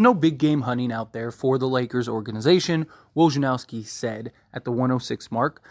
No big game hunting out there for the Lakers organization, Wojnarowski said at the 106 mark.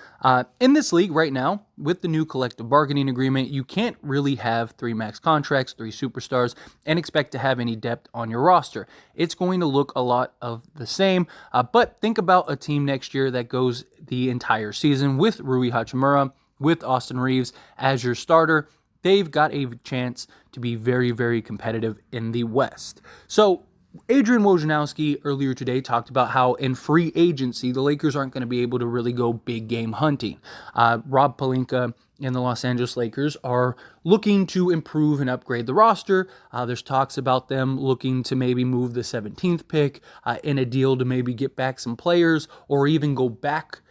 In this league right now, with the new collective bargaining agreement, you can't really have 3 max contracts, 3 superstars, and expect to have any depth on your roster. It's going to look a lot of the same, but think about a team next year that goes the entire season with Rui Hachimura, with Austin Reeves as your starter. They've got a chance to be very, very competitive in the West. So Adrian Wojnarowski earlier today talked about how in free agency, the Lakers aren't going to be able to really go big game hunting. Rob Pelinka and the Los Angeles Lakers are looking to improve and upgrade the roster. There's talks about them looking to maybe move the 17th pick in a deal to maybe get back some players, or even go back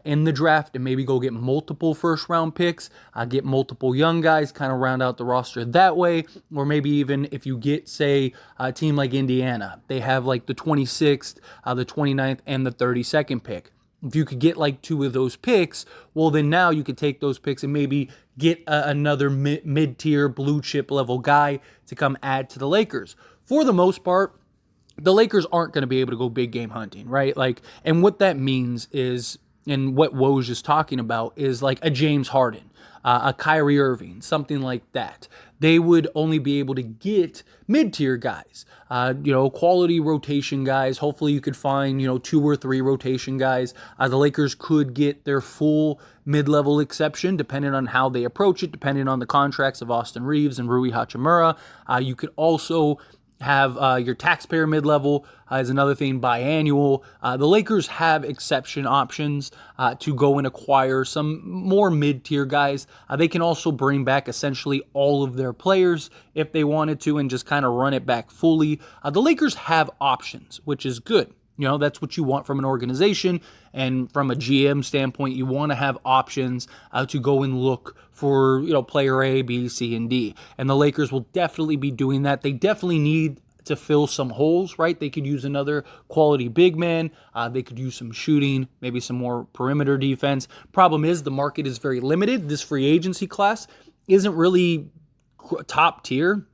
in the draft and maybe go get multiple first-round picks, get multiple young guys, kind of round out the roster that way. Or maybe even if you get, say, a team like Indiana, they have like the 26th, the 29th, and the 32nd pick. If you could get like 2 of those picks, well, then now you could take those picks and maybe get another mid-tier, blue-chip level guy to come add to the Lakers. For the most part, the Lakers aren't going to be able to go big game hunting, right? And what that means is, and what Woj is talking about, is like a James Harden, a Kyrie Irving, something like that. They would only be able to get mid-tier guys, quality rotation guys. Hopefully you could find, 2 or 3 rotation guys. The Lakers could get their full mid-level exception, depending on how they approach it, depending on the contracts of Austin Reeves and Rui Hachimura. You could also have your taxpayer mid-level is another thing, biannual. The Lakers have exception options to go and acquire some more mid-tier guys. They can also bring back essentially all of their players if they wanted to and just kind of run it back fully. The Lakers have options, which is good. That's what you want from an organization, and from a GM standpoint, you want to have options to go and look for, player A, B, C, and D. And the Lakers will definitely be doing that. They definitely need to fill some holes, right? They could use another quality big man. They could use some shooting, maybe some more perimeter defense. Problem is, the market is very limited. This free agency class isn't really top tier.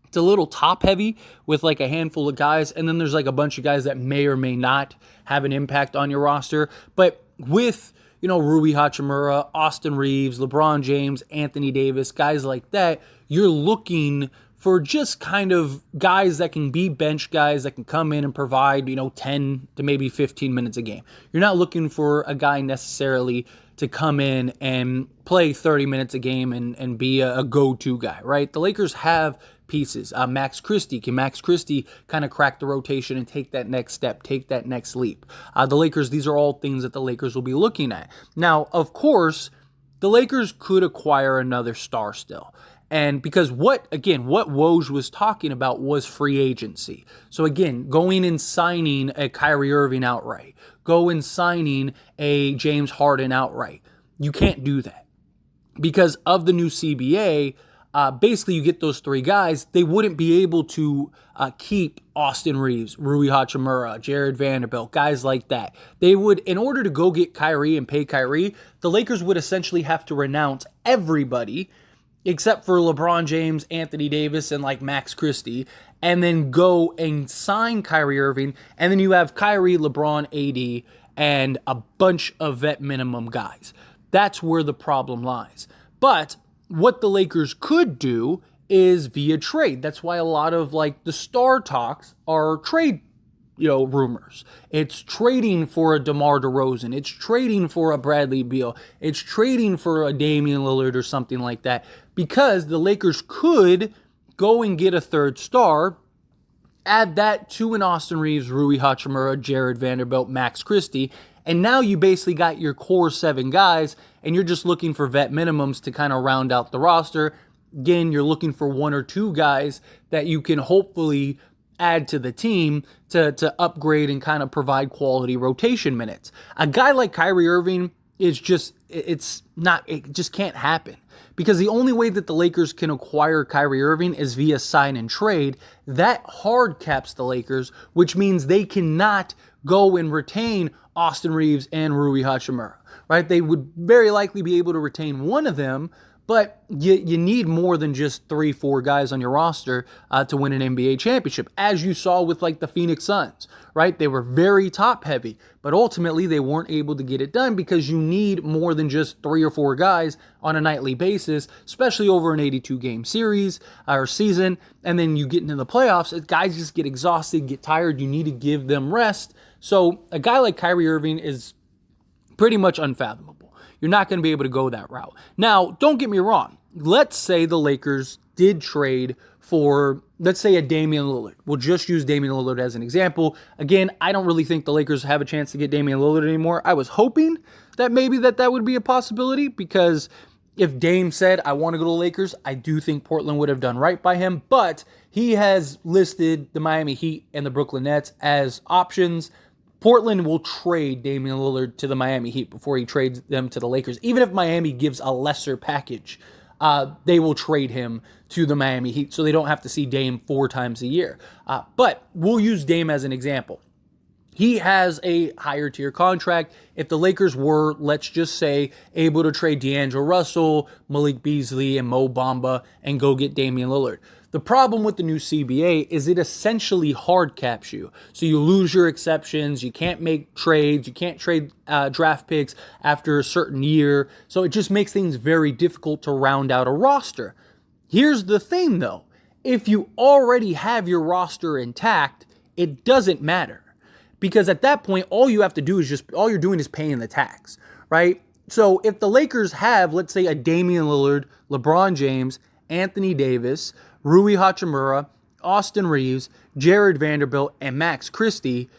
It's a little top heavy with like a handful of guys, and then there's like a bunch of guys that may or may not have an impact on your roster. But with, Rui Hachimura, Austin Reeves, LeBron James, Anthony Davis, guys like that, you're looking for just kind of guys that can be bench guys that can come in and provide, 10 to maybe 15 minutes a game. You're not looking for a guy necessarily to come in and play 30 minutes a game and be a go-to guy, right? The Lakers have pieces. Max Christie. Can Max Christie kind of crack the rotation and take that next step, take that next leap? The Lakers, these are all things that the Lakers will be looking at. Now, of course, the Lakers could acquire another star still. And because what Woj was talking about was free agency. So again, going and signing a Kyrie Irving outright, go and signing a James Harden outright. You can't do that. Because of the new CBA, basically you get those 3 guys, they wouldn't be able to keep Austin Reeves, Rui Hachimura, Jared Vanderbilt, guys like that. They would, in order to go get Kyrie and pay Kyrie, the Lakers would essentially have to renounce everybody except for LeBron James, Anthony Davis, and like Max Christie, and then go and sign Kyrie Irving, and then you have Kyrie, LeBron, AD, and a bunch of vet minimum guys. That's where the problem lies. But what the Lakers could do is via trade. That's why a lot of like the star talks are trade rumors. It's trading for a DeMar DeRozan. It's trading for a Bradley Beal. It's trading for a Damian Lillard or something like that, because the Lakers could go and get a 3rd star, add that to an Austin Reeves, Rui Hachimura, Jared Vanderbilt, Max Christie, and now you basically got your core 7 guys, and you're just looking for vet minimums to kind of round out the roster. Again, you're looking for 1 or 2 guys that you can hopefully add to the team to upgrade and kind of provide quality rotation minutes. A guy like Kyrie Irving is just, it just can't happen. Because the only way that the Lakers can acquire Kyrie Irving is via sign and trade. That hard caps the Lakers, which means they cannot go and retain Austin Reeves and Rui Hachimura, right? They would very likely be able to retain one of them, but you need more than just 3-4 guys on your roster to win an NBA championship, as you saw with like the Phoenix Suns, right? They were very top heavy, but ultimately they weren't able to get it done because you need more than just 3 or 4 guys on a nightly basis, especially over an 82-game series or season. And then you get into the playoffs, guys just get exhausted, get tired. You need to give them rest. So a guy like Kyrie Irving is pretty much unfathomable. You're not going to be able to go that route. Now, don't get me wrong. Let's say the Lakers did trade for, let's say, a Damian Lillard. We'll just use Damian Lillard as an example. Again, I don't really think the Lakers have a chance to get Damian Lillard anymore. I was hoping that maybe that would be a possibility, because if Dame said, I want to go to the Lakers, I do think Portland would have done right by him. But he has listed the Miami Heat and the Brooklyn Nets as options. Portland will trade Damian Lillard to the Miami Heat before he trades them to the Lakers. Even if Miami gives a lesser package, they will trade him to the Miami Heat so they don't have to see Dame 4 times a year. But we'll use Dame as an example. He has a higher tier contract. If the Lakers were, let's just say, able to trade D'Angelo Russell, Malik Beasley, and Mo Bamba and go get Damian Lillard. The problem with the new CBA is it essentially hard caps you. So you lose your exceptions, you can't make trades, you can't trade draft picks after a certain year. So it just makes things very difficult to round out a roster. Here's the thing though, if you already have your roster intact, it doesn't matter. Because at that point, all you have to do is all you're doing is paying the tax, right? So if the Lakers have, let's say, a Damian Lillard, LeBron James, Anthony Davis, Rui Hachimura, Austin Reeves, Jared Vanderbilt, and Max Christie,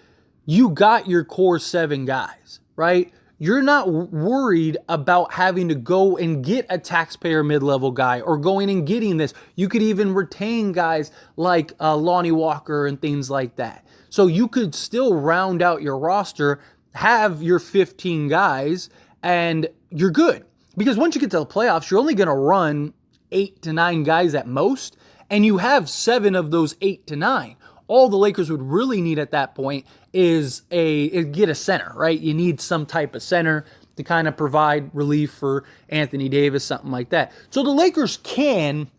you got your core 7 guys, right? You're not worried about having to go and get a taxpayer mid-level guy or going and getting this. You could even retain guys like Lonnie Walker and things like that. So you could still round out your roster, have your 15 guys, and you're good. Because once you get to the playoffs, you're only going to run 8 to 9 guys at most, and you have 7 of those 8 to 9. All the Lakers would really need at that point is get a center, right? You need some type of center to kind of provide relief for Anthony Davis, something like that. So the Lakers can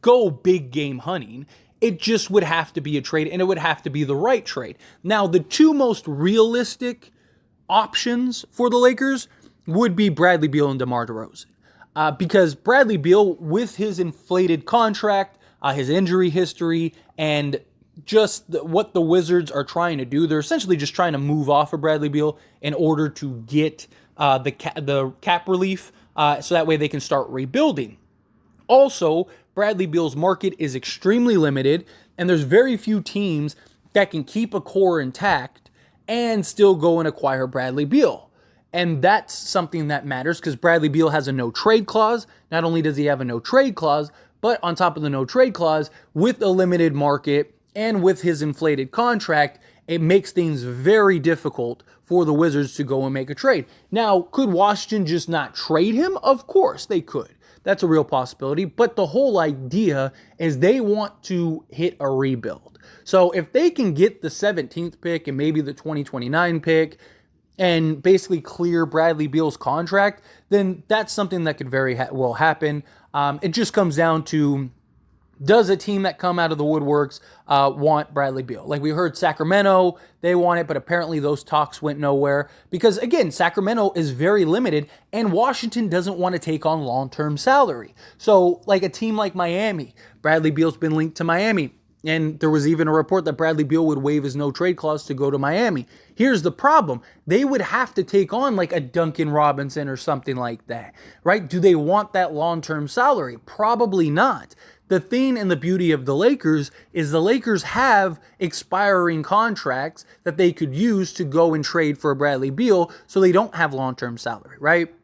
go big game hunting. It just would have to be a trade, and it would have to be the right trade. Now, the 2 most realistic options for the Lakers would be Bradley Beal and DeMar DeRozan. Because Bradley Beal, with his inflated contract, his injury history, and just what the Wizards are trying to do, they're essentially just trying to move off of Bradley Beal in order to get the cap relief so that way they can start rebuilding. Also, Bradley Beal's market is extremely limited, and there's very few teams that can keep a core intact and still go and acquire Bradley Beal. And that's something that matters because Bradley Beal has a no-trade clause. Not only does he have a no-trade clause, but on top of the no-trade clause, with a limited market and with his inflated contract, it makes things very difficult for the Wizards to go and make a trade. Now, could Washington just not trade him? Of course they could. That's a real possibility. But the whole idea is they want to hit a rebuild. So if they can get the 17th pick and maybe the 2029 pick and basically clear Bradley Beal's contract, then that's something that could very well happen. It just comes down to, does a team that come out of the woodworks want Bradley Beal? Like we heard Sacramento, they want it, but apparently those talks went nowhere. Because again, Sacramento is very limited and Washington doesn't want to take on long-term salary. So like a team like Miami, Bradley Beal's been linked to Miami. And there was even a report that Bradley Beal would waive his no-trade clause to go to Miami. Here's the problem. They would have to take on like a Duncan Robinson or something like that, right? Do they want that long-term salary? Probably not. The thing and the beauty of the Lakers is the Lakers have expiring contracts that they could use to go and trade for Bradley Beal so they don't have long-term salary, right?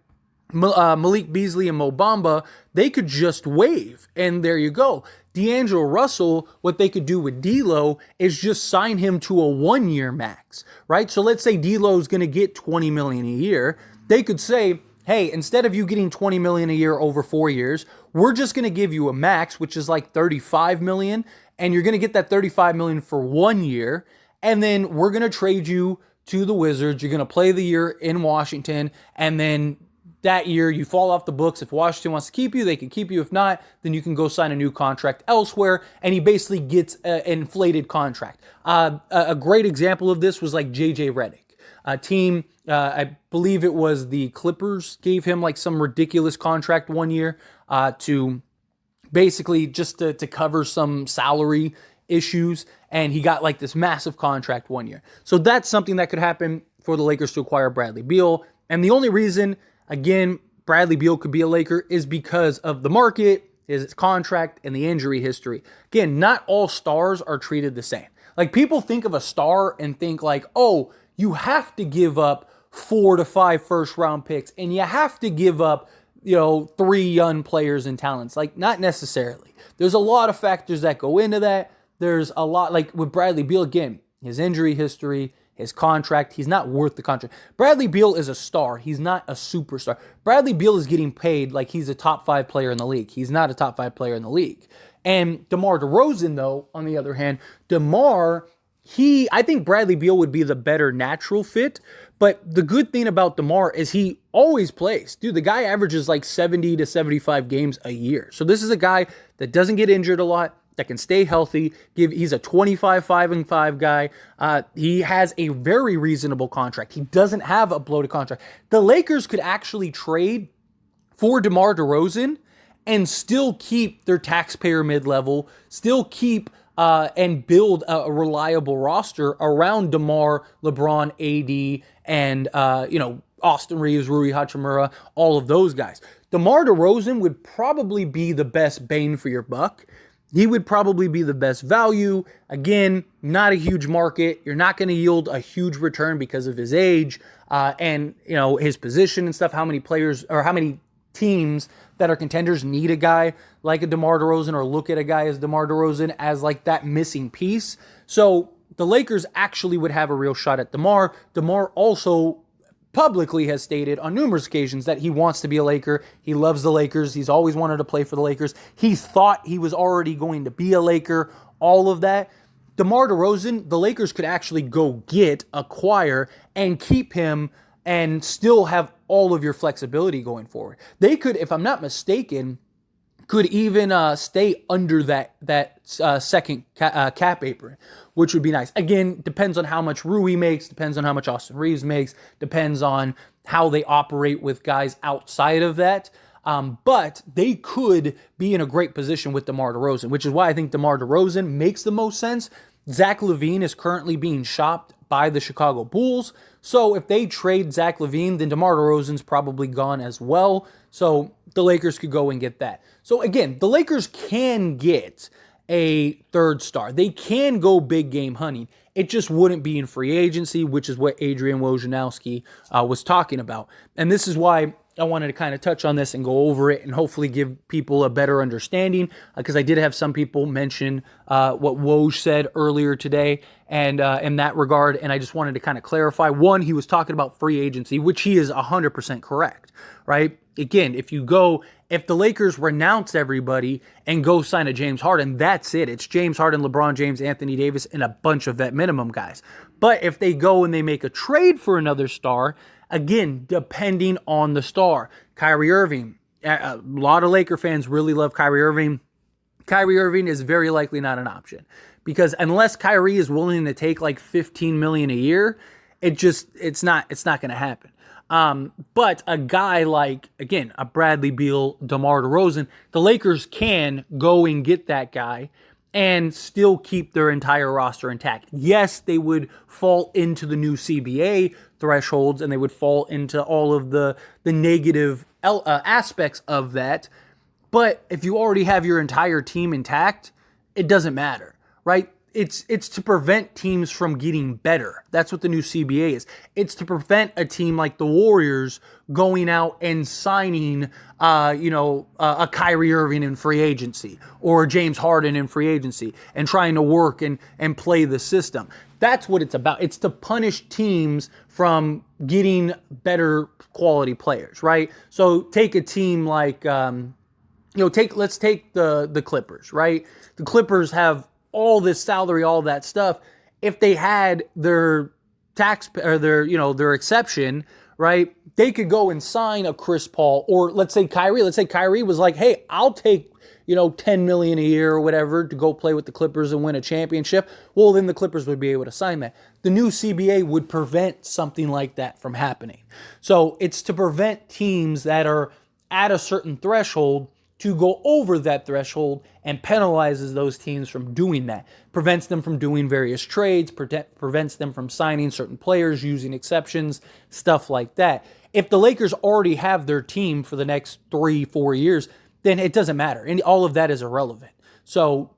Malik Beasley and Mo Bamba, they could just waive, and there you go. D'Angelo Russell, what they could do with D'Lo is just sign him to a 1-year max, right? So let's say D'Lo is going to get $20 million a year. They could say, hey, instead of you getting $20 million a year over 4 years, we're just going to give you a max, which is like $35 million, and you're going to get that $35 million for 1 year, and then we're going to trade you to the Wizards. You're going to play the year in Washington, and then that year you fall off the books. If Washington wants to keep you, they can keep you. If not, then you can go sign a new contract elsewhere. And he basically gets an inflated contract. A great example of this was like J.J. Redick. A team, I believe it was the Clippers, gave him like some ridiculous contract one year to basically just to cover some salary issues. And he got like this massive contract one year. So that's something that could happen for the Lakers to acquire Bradley Beal. And the only reason, again, Bradley Beal could be a Laker is because of the market, his contract, and the injury history. Again, not all stars are treated the same. Like, people think of a star and think like, oh, you have to give up 4 to 5 first-round picks, and you have to give up, 3 young players and talents. Like, not necessarily. There's a lot of factors that go into that. There's a lot, like with Bradley Beal, again, his injury history, his contract, he's not worth the contract. Bradley Beal is a star. He's not a superstar. Bradley Beal is getting paid like he's a top 5 player in the league. He's not a top 5 player in the league. And DeMar DeRozan, though, on the other hand, I think Bradley Beal would be the better natural fit. But the good thing about DeMar is he always plays. Dude, the guy averages like 70 to 75 games a year. So this is a guy that doesn't get injured a lot, that can stay healthy. He's a 25-5-5 guy. He has a very reasonable contract. He doesn't have a bloated contract. The Lakers could actually trade for DeMar DeRozan and still keep their taxpayer mid-level, still keep and build a reliable roster around DeMar, LeBron, AD, and Austin Reeves, Rui Hachimura, all of those guys. DeMar DeRozan would probably be the best bang for your buck. He would probably be the best value. Again, not a huge market. You're not going to yield a huge return because of his age and his position and stuff. How many players or how many teams that are contenders need a guy like a DeMar DeRozan or look at a guy as DeMar DeRozan as like that missing piece. So the Lakers actually would have a real shot at DeMar. DeMar also publicly has stated on numerous occasions that he wants to be a Laker. He loves the Lakers. He's always wanted to play for the Lakers. He thought he was already going to be a Laker, all of that. DeMar DeRozan, the Lakers could actually go acquire, and keep him and still have all of your flexibility going forward. They could, if I'm not mistaken, could even stay under that second cap apron, which would be nice. Again, depends on how much Rui makes, depends on how much Austin Reeves makes, depends on how they operate with guys outside of that. But they could be in a great position with DeMar DeRozan, which is why I think DeMar DeRozan makes the most sense. Zach LaVine is currently being shopped by the Chicago Bulls. So if they trade Zach LaVine, then DeMar DeRozan's probably gone as well. So the Lakers could go and get that. So again, the Lakers can get a third star. They can go big game hunting. It just wouldn't be in free agency, which is what Adrian Wojnarowski was talking about. And this is why I wanted to kind of touch on this and go over it and hopefully give people a better understanding, because I did have some people mention what Woj said earlier today and in that regard, and I just wanted to kind of clarify. One, he was talking about free agency, which he is 100% correct, right? Again, if the Lakers renounce everybody and go sign a James Harden, that's it. It's James Harden, LeBron James, Anthony Davis, and a bunch of vet minimum guys. But if they go and they make a trade for another star, again, depending on the star. Kyrie Irving, a lot of Laker fans really love Kyrie Irving. Kyrie Irving is very likely not an option, because unless Kyrie is willing to take like $15 million a year, it's not going to happen. But a guy like, again, a Bradley Beal, DeMar DeRozan, the Lakers can go and get that guy and still keep their entire roster intact. Yes, they would fall into the new CBA thresholds, and they would fall into all of the negative aspects of that. But if you already have your entire team intact, it doesn't matter, right? It's to prevent teams from getting better. That's what the new CBA is. It's to prevent a team like the Warriors going out and signing, a Kyrie Irving in free agency or James Harden in free agency and trying to work and play the system. That's what it's about. It's to punish teams from getting better quality players, right? So take a team like, let's take the Clippers, right? The Clippers have all this salary, all that stuff. If they had their tax or their exception, right? They could go and sign a Chris Paul, or let's say Kyrie. Let's say Kyrie was like, hey, I'll take, $10 million a year or whatever to go play with the Clippers and win a championship. Well, then the Clippers would be able to sign that. The new CBA would prevent something like that from happening. So it's to prevent teams that are at a certain threshold to go over that threshold, and penalizes those teams from doing that. Prevents them from doing various trades, prevents them from signing certain players, using exceptions, stuff like that. If the Lakers already have their team for the next 3-4 years, then it doesn't matter. And all of that is irrelevant. So,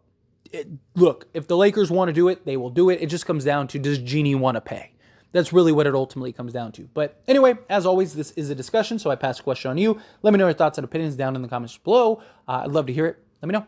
look, if the Lakers want to do it, they will do it. It just comes down to, does Genie want to pay? That's really what it ultimately comes down to. But anyway, as always, this is a discussion, so I pass the question on you. Let me know your thoughts and opinions down in the comments below. I'd love to hear it. Let me know.